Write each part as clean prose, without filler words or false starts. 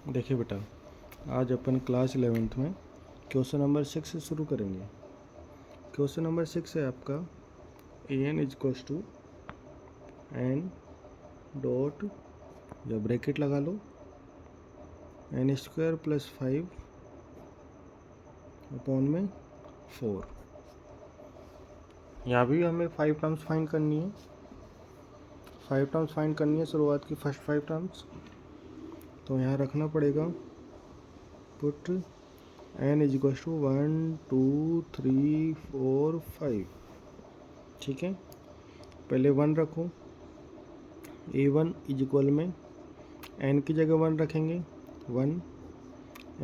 देखिए बेटा, आज अपन क्लास 11th में क्वेश्चन नंबर 6 से शुरू करेंगे। क्वेश्चन नंबर 6 है आपका an is equals to n dot या ब्रैकेट लगा लो n स्क्वायर प्लस 5 अपॉन में 4। यहाँ भी हमें 5 टर्म्स फाइंड करनी है। 5 टर्म्स फाइंड करनी है, शुरुआत की फर्स्ट 5 टर्म्स। तो यहाँ रखना पड़ेगा पुट n इजक्वल्स टू 1 2 3 4 5। ठीक है, पहले 1 रखो। a1 इज इक्वल में n की जगह 1 रखेंगे 1,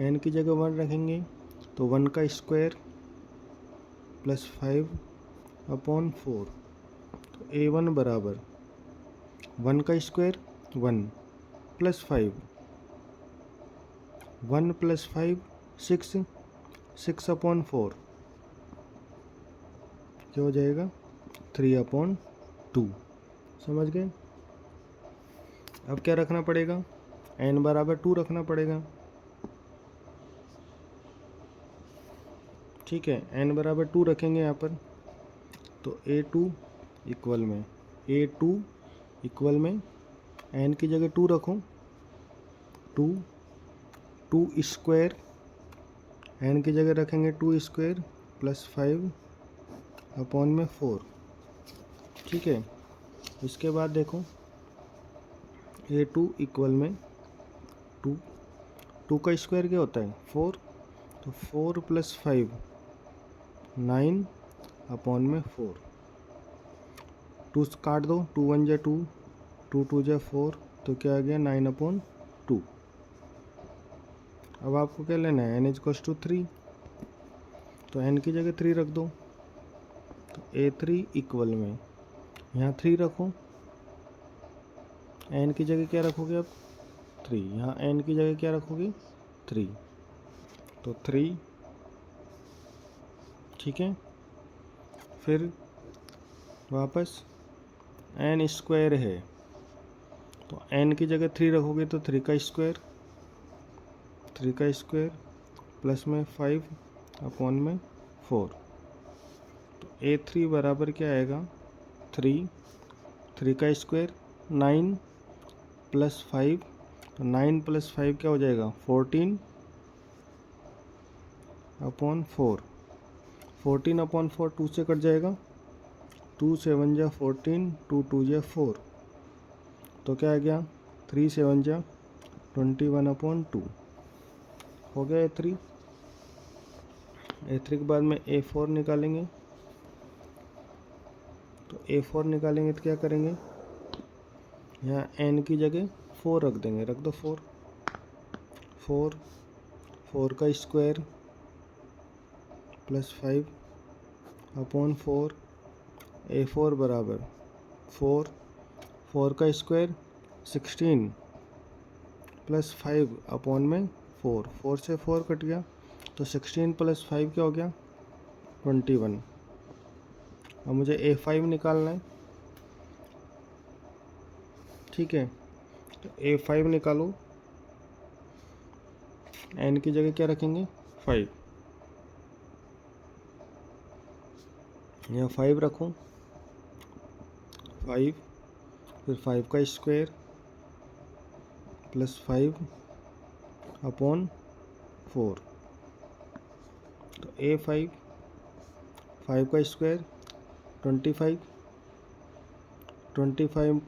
n की जगह 1 रखेंगे तो 1 का स्क्वायर प्लस 5 अपॉन 4। तो a1 बराबर 1 का स्क्वायर 1 प्लस 5, 1 प्लस 5 6, 6 अपॉन 4 क्या हो जाएगा 3 अपॉन 2। समझ गए। अब क्या रखना पड़ेगा, n बराबर 2 रखना पड़ेगा। ठीक है, n बराबर 2 रखेंगे यहाँ पर। तो a2 इक्वल में n की जगह 2 रखो 2 स्क्वायर, n की जगह रखेंगे 2 स्क्वायर प्लस 5 अपॉन में 4। ठीक है, इसके बाद देखो a2 इक्वल में 2 का स्क्वायर क्या होता है 4, तो 4 प्लस 5 9 अपॉन में 4। 2 काट दो, 2 1 जा 2, 2 2 जा 4, तो क्या आ गया 9 अपॉन 2। अब आपको क्या लेना है n इजक्वल्स टू 3, तो n की जगह 3 रख दो। तो a3 इक्वल में यहाँ 3 रखो, n की जगह क्या रखोगे अब 3, यहाँ n की जगह क्या रखोगे 3, तो 3। ठीक है, फिर वापस n स्क्वायर है तो n की जगह 3 रखोगे तो 3 का स्क्वायर प्लस में 5 अपॉन में 4। तो a3 बराबर क्या आएगा 3 का स्क्वायर 9 प्लस 5, तो 9 प्लस 5 क्या हो जाएगा 14 अपॉन 4। 14 अपॉन 4 2 से कट जाएगा, 2 7 जा 14, 2 2 जा 4, तो क्या आ गया 3 7 जा 21 अपॉन 2 हो गया a3। a3 के बाद में a4 निकालेंगे। तो a4 निकालेंगे तो क्या करेंगे, यहाँ n की जगह 4 रख देंगे, रख दो 4 का स्क्वायर प्लस 5 अपॉन 4। a4 बराबर 4 का स्क्वायर 16 प्लस 5 अपॉन में 4 से 4 कट गया, तो 16 प्लस 5 क्या हो गया 21। अब मुझे a5 निकालना है। ठीक है, तो a5 निकालो, n की जगह क्या रखेंगे 5, यहाँ 5 रखो 5, फिर 5 का स्क्वायर प्लस 5 अपॉन 4। तो a5 5 का स्क्वायर 25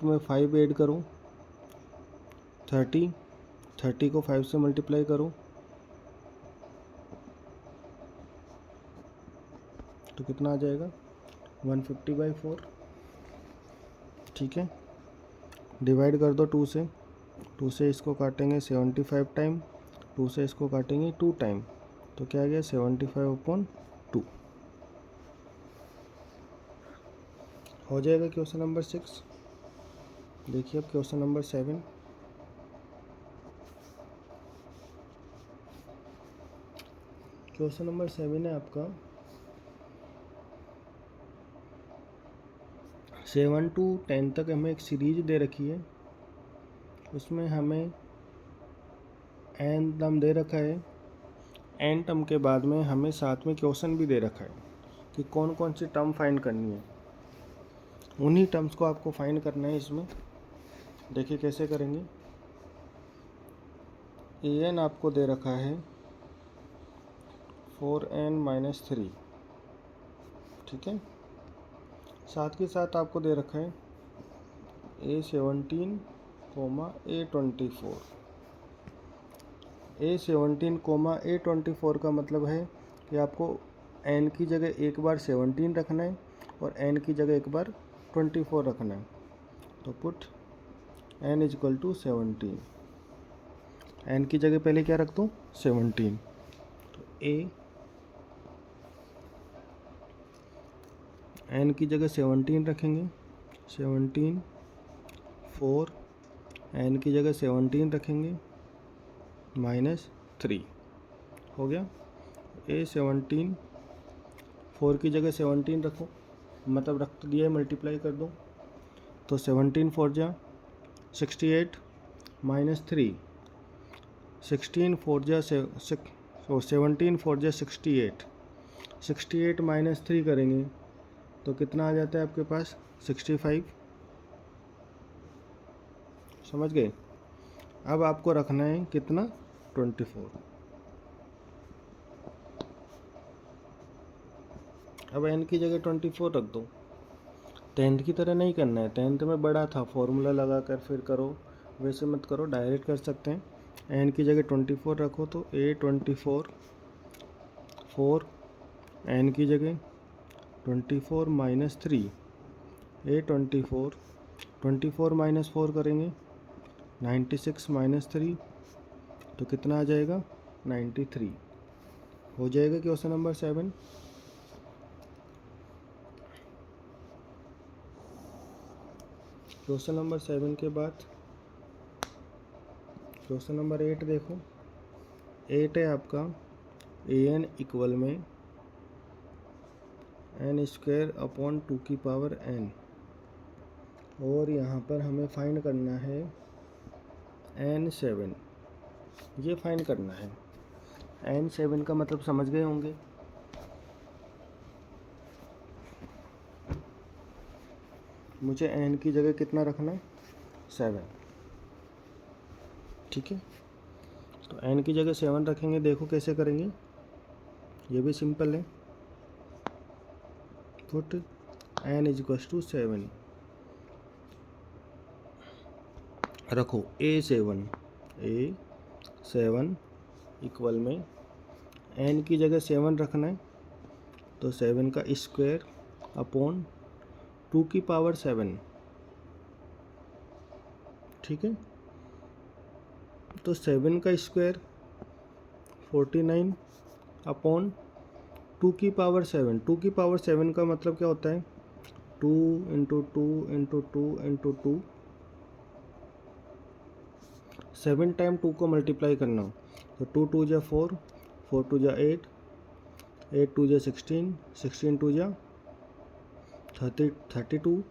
में 5 ऐड करो 30 को 5 से मल्टीप्लाई करो तो कितना आ जाएगा 150/4। ठीक है, डिवाइड कर दो 2 से इसको काटेंगे 75 टाइम, 2 से इसको काटेंगे 2 टाइम, तो क्या आ गया 75/2 हो जाएगा क्वेश्चन नंबर 6। देखिए अब क्वेश्चन नंबर 7। क्वेश्चन नंबर 7 है आपका 7 to 10 तक हमें एक सीरीज दे रखी है, उसमें हमें एन टर्म दे रखा है, एन टर्म के बाद में हमें साथ में क्वेश्चन भी दे रखा है कि कौन कौन सी टर्म फाइंड करनी है। उन्हीं टर्म्स को आपको फाइंड करना है इसमें। देखिए कैसे करेंगे। ए एन आपको दे रखा है 4n-3, ठीक है। साथ के साथ आपको दे रखा है A17, A24। A17, A24 का मतलब है कि आपको n की जगह एक बार 17 रखना है और n की जगह एक बार 24 रखना है। तो पुट n = 17। n की जगह पहले क्या रख दूँ? 17। तो n की जगह 17 रखेंगे, 17 4, n की जगह 17 रखेंगे -3, हो गया। A17 4 की जगह 17 रखो, मतलब रख तो दिया है, मल्टीप्लाई कर दो। तो 17 4 जा 68 -3, 16 4 जा 17 4 जा 68, 68 -3 करेंगे तो कितना आ जाता है आपके पास? 65। समझ गए। अब आपको रखना है कितना? 24। अब n की जगह 24 रख दो। 10th की तरह नहीं करना है, 10th में बड़ा था, फॉर्मूला लगा कर फिर करो, वैसे मत करो, डायरेक्ट कर सकते हैं। n की जगह 24 रखो तो A24 4, n की जगह 24 -3, A24 24 - 4 करेंगे 96 -3, तो कितना आ जाएगा? 93। हो जाएगा क्वेश्चन नंबर 7। क्वेश्चन नंबर 7 के बाद क्वेश्चन नंबर 8 देखो। 8 है आपका an इक्वल में n²/2n, और यहाँ पर हमें फाइंड करना है n7। ये फाइंड करना है। n7 का मतलब समझ गए होंगे। मुझे n की जगह कितना रखना है? 7, ठीक है। तो n की जगह 7 रखेंगे। देखो कैसे करेंगे, ये भी सिंपल है। पुट n = 7 रखो। A7 इक्वल में n की जगह 7 रखना है, तो 7 का स्क्वायर अपॉन 2⁻7, ठीक है। तो 7 का स्क्वायर 49 अपॉन 2⁻7। 2⁻7 का मतलब क्या होता है? 2 × 2 × 2 × 2। 7 टाइम 2 को मल्टीप्लाई करना, तो 2 2 जा 4, 4 2 जा 8, 8 2 जा 16, 16 2 जा 32,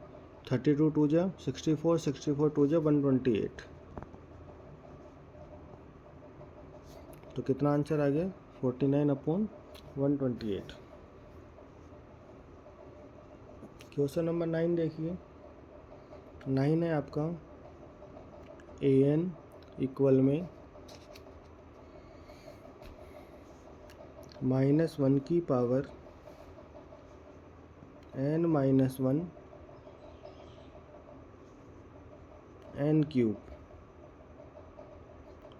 32 2 जा 64, 64 2 जा 128। तो कितना आंसर आ गया? 49/128। क्वेश्चन नंबर 9 देखिए। 9 है आपका an इक्वल में -1 की पावर n-1 n³,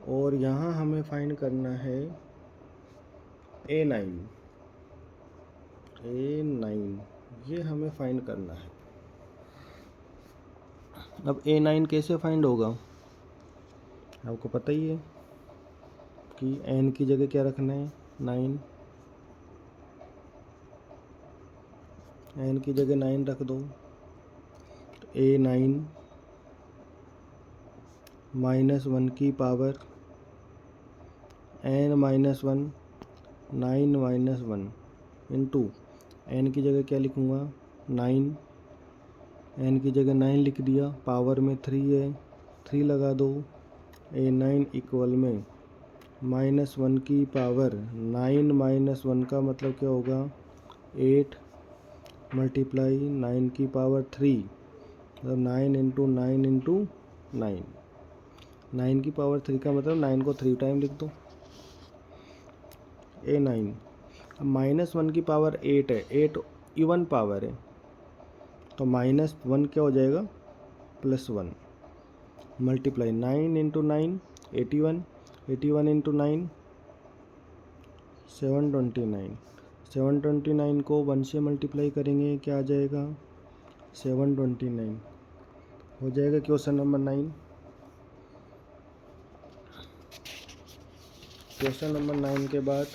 और यहाँ हमें फाइंड करना है A9। ये हमें फाइंड करना है। अब A9 कैसे फाइंड होगा? आपको पता ही है कि n की जगह क्या रखना है? 9। n की जगह 9 रख दो। तो A9 -1 की पावर n-1 9 - 1 इंटू n की जगह क्या लिखूँगा? 9। n की जगह 9 लिख दिया, पावर में 3 है, 3 लगा दो। A9 इक्वल में -1 की पावर 9 - 1 का मतलब क्या होगा 8 मल्टीप्लाई 9 की पावर 3 मतलब 9 × 9 × 9। 9 की पावर 3 का मतलब 9 को 3 टाइम लिख दो A9। अब -1 की पावर 8 है, 8 इवन पावर है तो -1 क्या हो जाएगा +1 मल्टीप्लाई 9 × 9 81 81 × 9 729 729 को 1 से मल्टीप्लाई करेंगे क्या आ जाएगा 729 हो जाएगा क्वेश्चन नंबर 9। क्वेश्चन नंबर 9 के बाद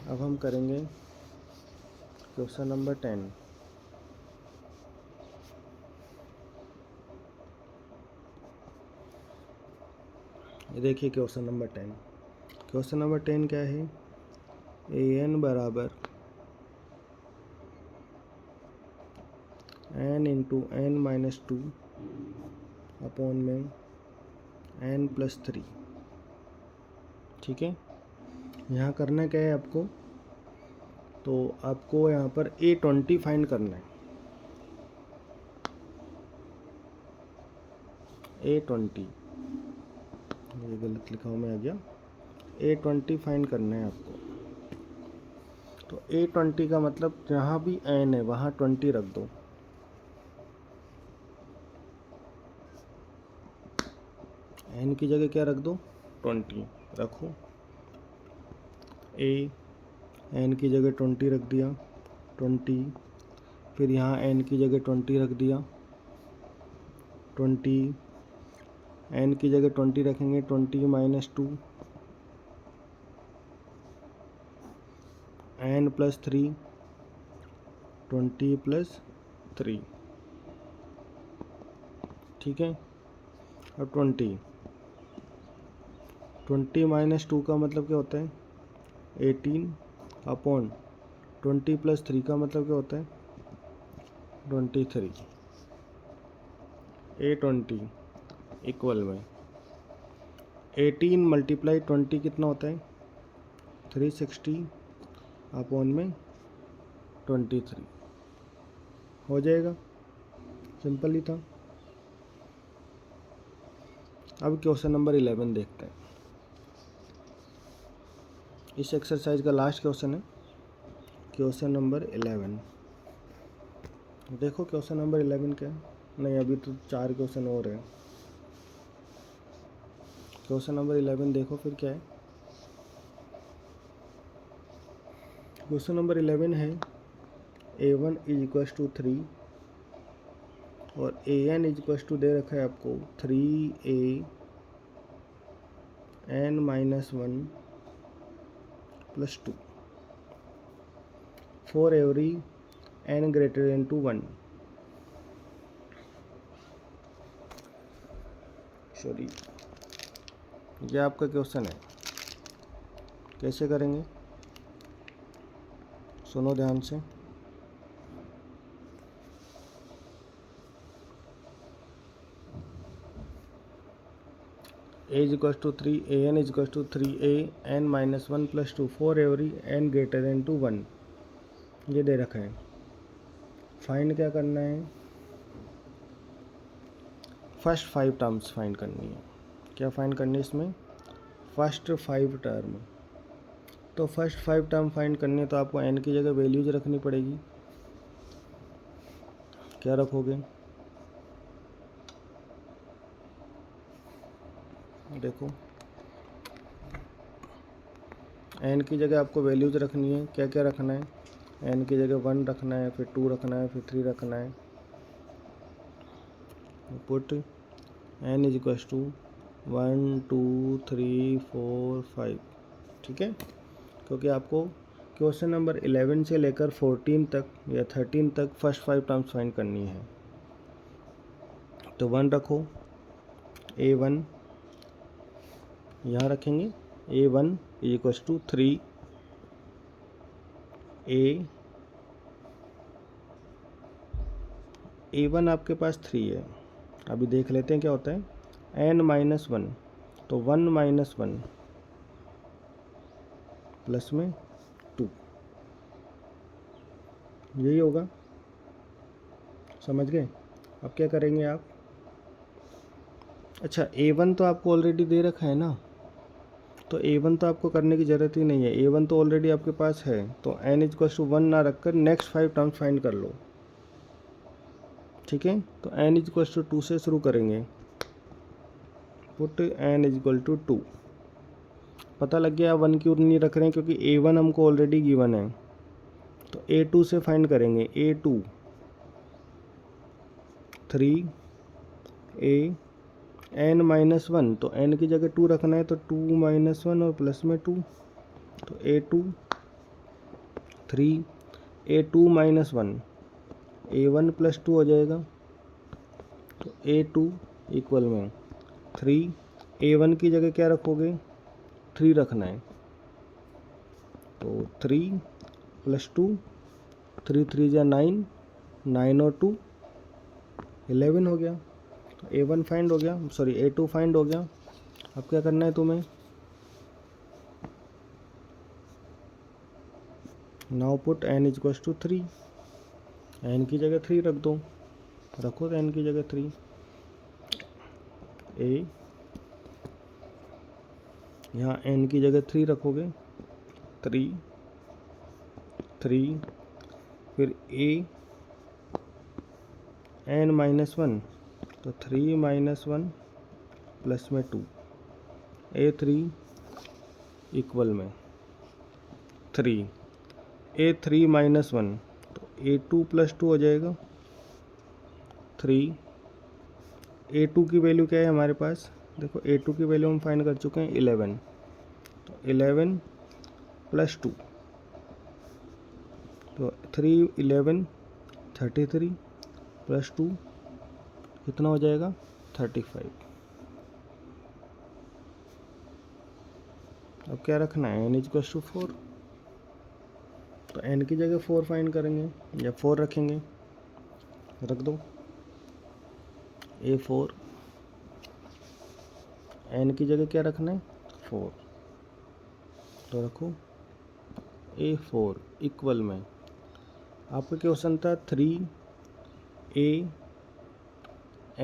अब हम करेंगे क्वेश्चन नंबर 10। देखिए क्वेश्चन नंबर 10। क्वेश्चन नंबर 10 क्या है an बराबर n × n-2 अपॉन में n+3। ठीक है, यहाँ करना क्या है आपको, तो आपको यहाँ पर A20 फाइंड करना है। A20 ये गलत लिखा हूँ मैं, आ गया। A20 फाइंड करना है आपको। तो A20 का मतलब जहाँ भी n है वहाँ 20 रख दो। n की जगह क्या रख दो 20 रखो। n की जगह 20 रख दिया 20, फिर यहाँ n की जगह 20 रख दिया 20, n की जगह 20 रखेंगे 20 - 2 n+3 20+3। ठीक है, अब 20 - 2 का मतलब क्या होता है 18 अपॉन 20+3 का मतलब क्या होता है 23। A20 इक्वल में 18 × 20 कितना होता है 360 अपॉन में 23 हो जाएगा। सिंपल ही था। अब क्वेश्चन नंबर 11 देखते हैं। इस एक्सरसाइज का लास्ट क्वेश्चन है क्वेश्चन नंबर 11। देखो क्वेश्चन नंबर 11 क्या है, नहीं अभी तो 4 क्वेश्चन और हैं। क्वेश्चन नंबर 11 देखो फिर क्या है। क्वेश्चन नंबर 11 है A1 = 3 और AN = दे रखा है आपको 3A n-1 + 2 for every n > 1। Sorry, ये आपका क्वेश्चन है। कैसे करेंगे सुनो ध्यान से। A = 3 AN = 3A n-1 + 2 for every n > 1 ये दे रखा है। फाइंड क्या करना है फर्स्ट 5 टर्म्स फाइंड करनी है। क्या फाइंड करनी है इसमें फर्स्ट 5 टर्म। तो फर्स्ट 5 टर्म फाइंड करनी है तो आपको n की जगह वैल्यूज रखनी पड़ेगी। क्या रखोगे देखो n की जगह आपको वैल्यूज रखनी है। क्या क्या रखना है n की जगह 1 रखना है, फिर 2 रखना है, फिर 3 रखना है। Put n = 1 2 3 4 5। ठीक है, क्योंकि आपको क्वेश्चन नंबर 11 से लेकर 14 तक या 13 तक फर्स्ट 5 टर्म्स फाइंड करनी है। तो 1 रखो A1 यहाँ रखेंगे A1 = 3 A1 आपके पास 3 है। अभी देख लेते हैं क्या होता है n - 1 तो 1 - 1 प्लस में 2, यही होगा। समझ गए? अब क्या करेंगे आप? अच्छा, A1 तो आपको ऑलरेडी दे रखा है ना, तो A1 तो आपको करने की ज़रूरत ही नहीं है, A1 तो ऑलरेडी आपके पास है। तो n=1 ना रखकर नेक्स्ट 5 टर्म्स फाइंड कर लो। ठीक है, तो n=2 से शुरू करेंगे। Put n=2। पता लग गया 1 क्यों नहीं रख रहे हैं, क्योंकि A1 हमको ऑलरेडी गिवन है। तो A2 से फाइंड करेंगे। A2 3 A n-1, तो n की जगह 2 रखना है, तो 2 - 1 और प्लस में 2, तो A2 3 A2 - 1 A1 + 2 हो जाएगा। तो A2 इक्वल में 3 A1 की जगह क्या रखोगे? 3 रखना है, तो 3 + 2 3 3 = 9, 9 और 2 11 हो गया। तो A1 फाइंड हो गया, सॉरी A2 फाइंड हो गया। अब क्या करना है तुम्हें? नाउ पुट n=3, n की जगह 3 रख दो, रखो तो n की जगह 3 A, यहाँ n की जगह 3 रखोगे, 3 3 फिर A n-1, तो 3 - 1 प्लस में 2 A3 इक्वल में 3 A3 - 1, तो A2 + 2 हो जाएगा। 3 A2 की वैल्यू क्या है हमारे पास? देखो A2 की वैल्यू हम फाइंड कर चुके हैं 11, तो 11 + 2, तो 3 11 33 + 2 कितना हो जाएगा? 35। अब क्या रखना है? n=4, तो n की जगह 4 फाइंड करेंगे या 4 रखेंगे, रख दो। A4 n की जगह क्या रखना है? 4, तो रखो A4 इक्वल में आपका क्वेश्चन था 3 A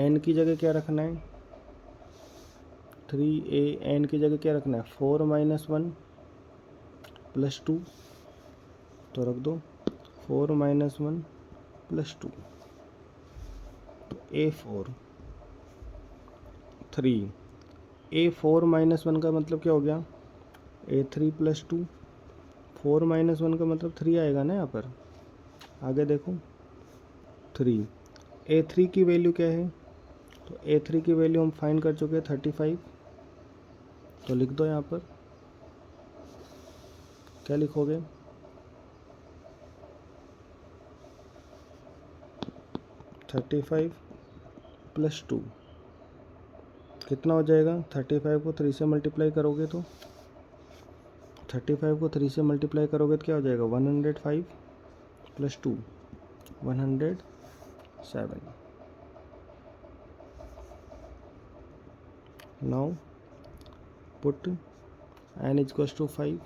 n की जगह क्या रखना है? 3 A n की जगह क्या रखना है? 4 - 1 प्लस 2, तो रख दो 4 - 1 प्लस 2, तो A4 3 A4 - 1 का मतलब क्या हो गया? A3 + 2, 4 - 1 का मतलब 3 आएगा ना यहाँ पर। आगे देखो 3 A3 की वैल्यू क्या है? तो A3 की वैल्यू हम फाइंड कर चुके हैं 35, तो लिख दो यहाँ पर। क्या लिखोगे? 35 + 2 कितना हो जाएगा? 35 को 3 से मल्टीप्लाई करोगे तो 35 को 3 से मल्टीप्लाई करोगे तो क्या हो जाएगा? 105 + 2 107। नाउ पुट n=5,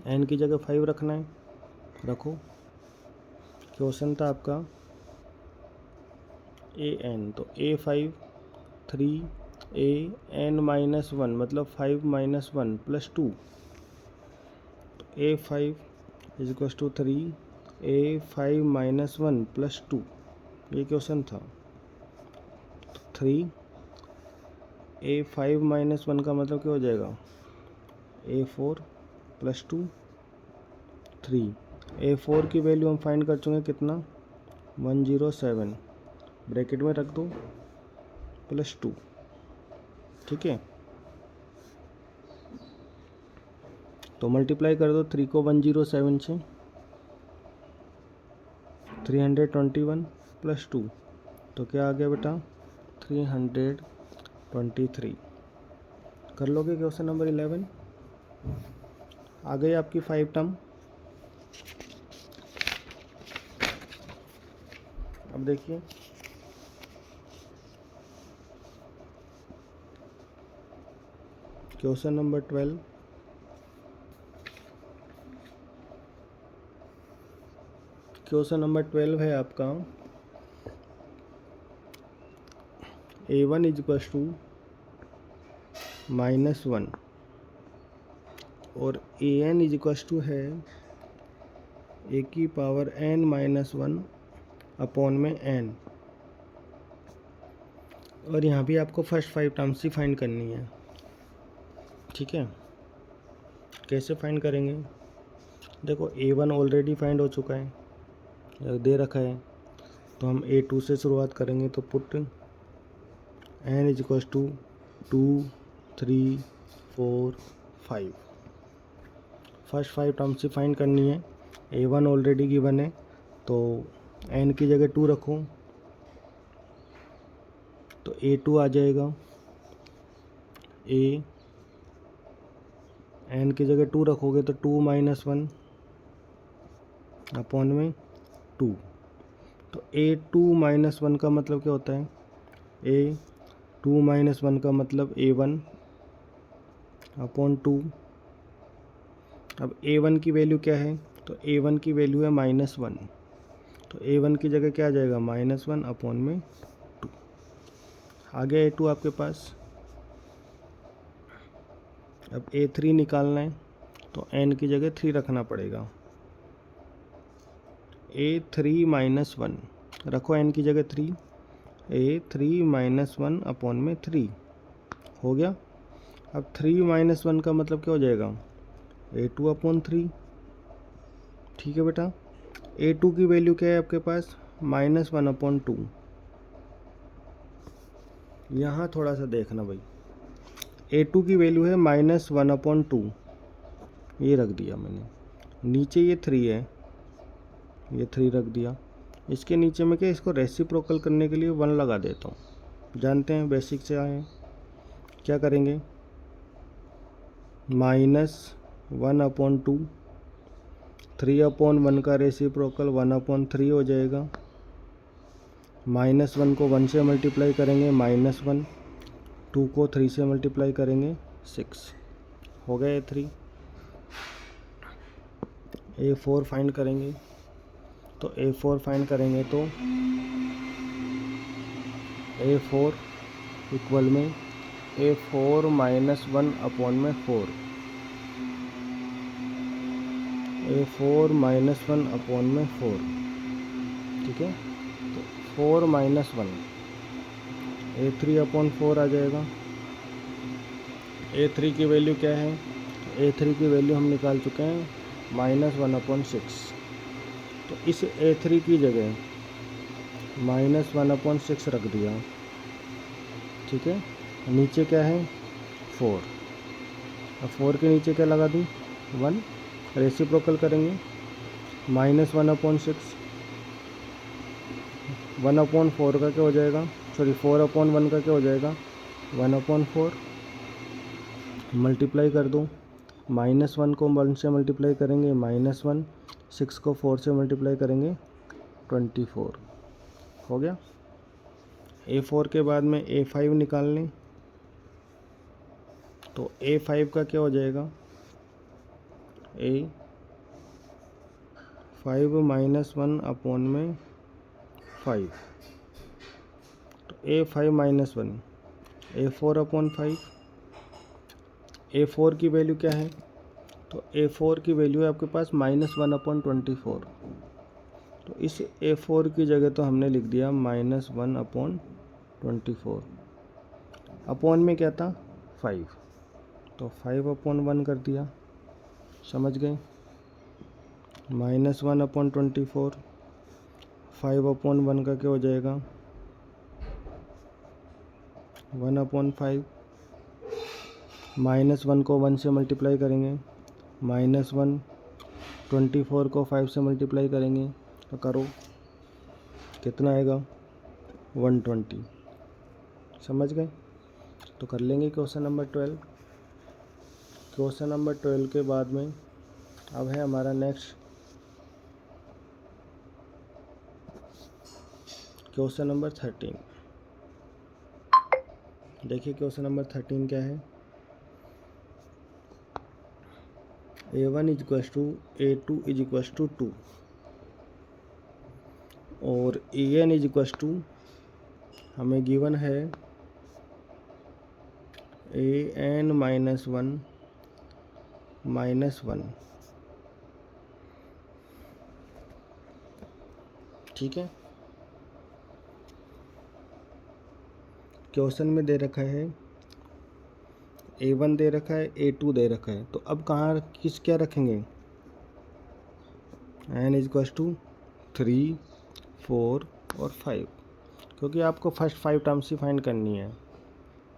n की जगह 5 रखना है, रखो। क्वेश्चन था आपका an, तो A5 3 A n-1 मतलब 5 - 1 + 2, तो A5 = 3 A5 - 1 + 2, ये क्वेश्चन था। तो 3 A5 - 1 का मतलब क्या हो जाएगा? A4 + 2 3 A4 की वैल्यू हम फाइंड कर चुके हैं कितना? 107, ब्रैकेट में रख दो प्लस 2, ठीक है। तो मल्टीप्लाई कर दो 3 को 107 से, 321 + 2, तो क्या आ गया बेटा? 323। कर लोगे क्वेश्चन नंबर 11? आ गई आपकी 5 टर्म। अब देखिए क्वेश्चन नंबर 12, क्वेश्चन नंबर 12 है आपका A1 इज इक्वल टू -1 और AN इज इक्वल टू है A की पावर n-1 अपॉन में n। और यहाँ भी आपको फर्स्ट 5 टर्म्स ही फाइंड करनी है, ठीक है। कैसे फाइंड करेंगे? देखो A1 ऑलरेडी फाइंड हो चुका है, दे रखा है, तो हम A2 से शुरुआत करेंगे। तो put n is equal to 2, 3, 4, 5। First 5 terms ही फाइंड करनी है। A1 ऑलरेडी गिवन है, तो n की जगह 2 रखो तो A2 आ जाएगा। n की जगह 2 रखोगे तो 2 - 1 अपॉन में 2। तो A2 - 1 का मतलब क्या होता है? A2 - 1 का मतलब A1 अपॉन 2। अब A1 की वैल्यू क्या है? तो A1 की वैल्यू है -1, तो A1 की जगह क्या आ जाएगा? -1 अपॉन में 2। आ गया A2 आपके पास। अब A3 निकालना है, तो n की जगह 3 रखना पड़ेगा। A3 - 1 रखो, n की जगह 3। A3 - 1 अपॉन में 3 हो गया। अब 3 - 1 का मतलब क्या हो जाएगा? A2 अपॉन 3, ठीक है बेटा। A2 की वैल्यू क्या है आपके पास? -1 अपॉन 2। यहाँ थोड़ा सा देखना भाई, A2 की वैल्यू है -1 अपॉन 2, ये रख दिया मैंने। नीचे ये 3 है, ये 3 रख दिया। इसके नीचे में क्या, इसको रेसिप्रोकल करने के लिए 1 लगा देता हूँ। जानते हैं बेसिक से आए हैं, क्या करेंगे? -1 अपॉन 2, 3 अपॉन 1 का रेसिप्रोकल 1 अपॉन 3 हो जाएगा। -1 को 1 से मल्टीप्लाई करेंगे -1, 2 को 3 से मल्टीप्लाई करेंगे 6, हो गया A3। A4 फाइंड करेंगे, तो A4 फाइंड करेंगे तो A4 इक्वल में A4 - 1 अपॉन में 4, A4 - 1 अपॉन में 4, ठीक है। तो 4 - 1 A3 अपॉन 4 आ जाएगा। A3 की वैल्यू क्या है? A3 की वैल्यू हम निकाल चुके हैं -1 अपॉन 6। तो इस A3 की जगह -1 अपॉन 6 रख दिया, ठीक है। नीचे क्या है? 4। अब 4 के नीचे क्या लगा दूँ? 1। रेसिप्रोकल करेंगे -1 अपॉन 6, 1 अपॉन 4 का क्या हो जाएगा? सॉरी 4 अपॉन 1 का क्या हो जाएगा? 1 अपॉन 4। मल्टीप्लाई कर दूँ, -1 को 1 से मल्टीप्लाई करेंगे -1, 6 को 4 से मल्टीप्लाई करेंगे 24, हो गया। A4 के बाद में A5 निकाल लें, तो A5 का क्या हो जाएगा? A5 - 1 अपॉन में 5, तो A5 - 1 A4 अपॉन 5। A4 की वैल्यू क्या है? तो A4 की वैल्यू है आपके पास -1 अपॉन 24। तो इस A4 की जगह तो हमने लिख दिया -1 अपॉन 24। अपॉन में क्या था? 5, तो 5 अपॉन 1 कर दिया, समझ गए। -1 अपॉन 24, 5 अपॉन 1 का क्या हो जाएगा? 1 अपॉन 5। -1 को 1 से मल्टीप्लाई करेंगे -1, 24 को 5 से मल्टीप्लाई करेंगे तो करो, कितना आएगा? 120, समझ गए। तो कर लेंगे क्वेश्चन नंबर 12। क्वेश्चन नंबर 12 के बाद में अब है हमारा नेक्स्ट क्वेश्चन नंबर 13। देखिए क्वेश्चन नंबर 13 क्या है? A1 is equal to A2 is equal to 2। और A N is equals to हमें गिवन है ए एन माइनस वन, ठीक है। क्वेश्चन में दे रखा है A1 दे रखा है, A2 दे रखा है, तो अब कहाँ क्या रखेंगे? n इज इक्वल्स टू 3, 4 और 5, क्योंकि आपको फर्स्ट 5 टर्म्स ही फाइंड करनी है,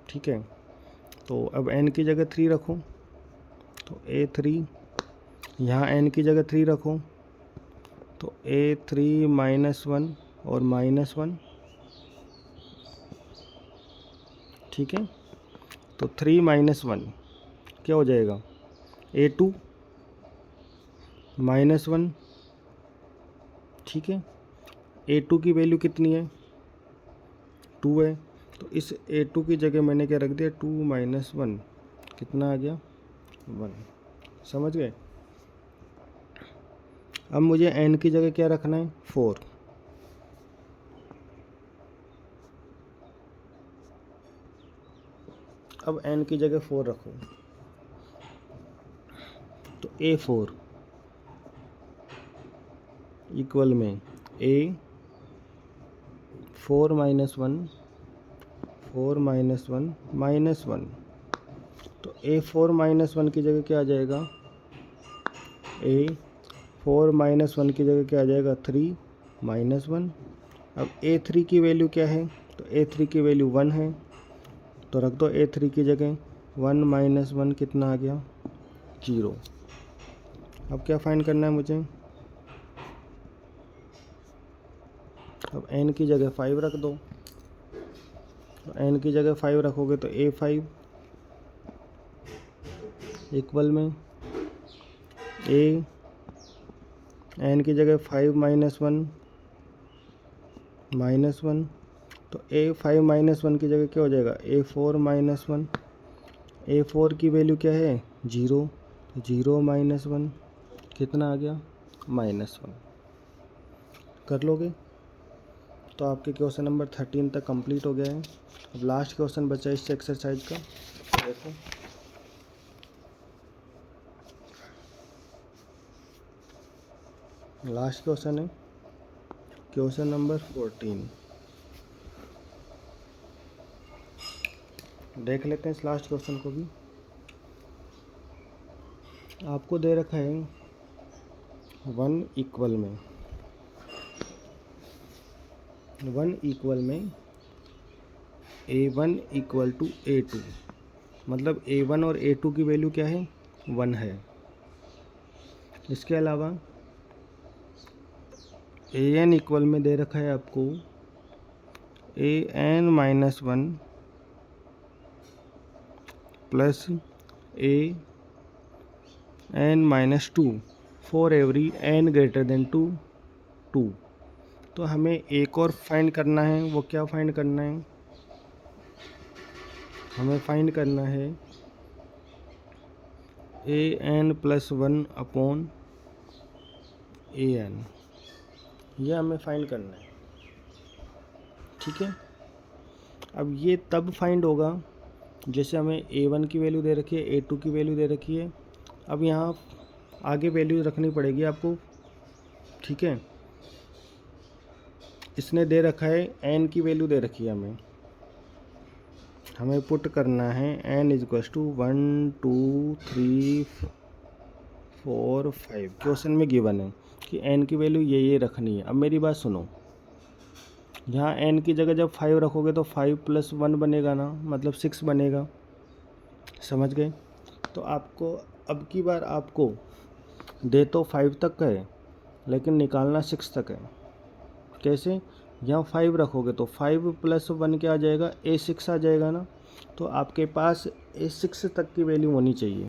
ठीक है। तो अब n की जगह 3 रखो, तो A3, यहाँ n की जगह 3 रखो, तो A3 -1 और -1, ठीक है। तो 3 - 1 क्या हो जाएगा? A2 -1, ठीक है। A2 की वैल्यू कितनी है? 2 है, तो इस A2 की जगह मैंने क्या रख दिया? 2 - 1, कितना आ गया? 1। समझ गए? अब मुझे n की जगह क्या रखना है? 4। अब n की जगह 4 रखो, तो A4 इक्वल में A 4 - 1, 4 - 1 -1, तो A4 - 1 की जगह क्या आ जाएगा? A4 - 1 की जगह क्या आ जाएगा? 3 - 1। अब A3 की वैल्यू क्या है? तो A3 की वैल्यू 1 है, तो रख दो A3 की जगह 1 - 1 कितना आ गया? 0। अब क्या फाइंड करना है मुझे? अब n की जगह 5 रख दो, तो n की जगह 5 रखोगे तो A5 इक्वल में n की जगह 5 - 1 तो A5 - 1 की जगह क्या हो जाएगा? A4 - 1। A4 की वैल्यू क्या है? 0, 0 - 1 कितना आ गया? -1। कर लोगे? तो आपके क्वेश्चन नंबर 13 तक कंप्लीट हो गया है। अब लास्ट क्वेश्चन बचा है इस एक्सरसाइज का, देखो। लास्ट क्वेश्चन है क्वेश्चन नंबर 14। देख लेते हैं इस लास्ट क्वेश्चन को भी। आपको दे रखा है 1 इक्वल में A1 इक्वल टू A2, मतलब A1 और A2 की वैल्यू क्या है? 1 है। इसके अलावा AN इक्वल में दे रखा है आपको AN - 1 plus AN - 2 for every n greater than 2। तो हमें एक और फाइंड करना है, वो क्या फाइंड करना है? हमें फाइंड करना है AN + 1 अपॉन AN, यह हमें फाइंड करना है, ठीक है। अब ये तब फाइंड होगा जैसे हमें A1 की वैल्यू दे रखी है, A2 की वैल्यू दे रखी है। अब यहाँ आगे वैल्यू रखनी पड़ेगी आपको, ठीक है। इसने दे रखा है n की वैल्यू दे रखी है, हमें पुट करना है n is equals to 1 2 3 4 5। Question में गिवन है कि n की वैल्यू ये रखनी है। अब मेरी बात सुनो, यहाँ n की जगह जब 5 रखोगे तो 5 + 1 बनेगा ना, मतलब 6 बनेगा। समझ गए? तो आपको अब की बार आपको दे तो 5 तक का है, लेकिन निकालना 6 तक है। कैसे? यहाँ 5 रखोगे तो 5 + 1 क्या आ जाएगा? A6 आ जाएगा ना। तो आपके पास A6 तक की वैल्यू होनी चाहिए।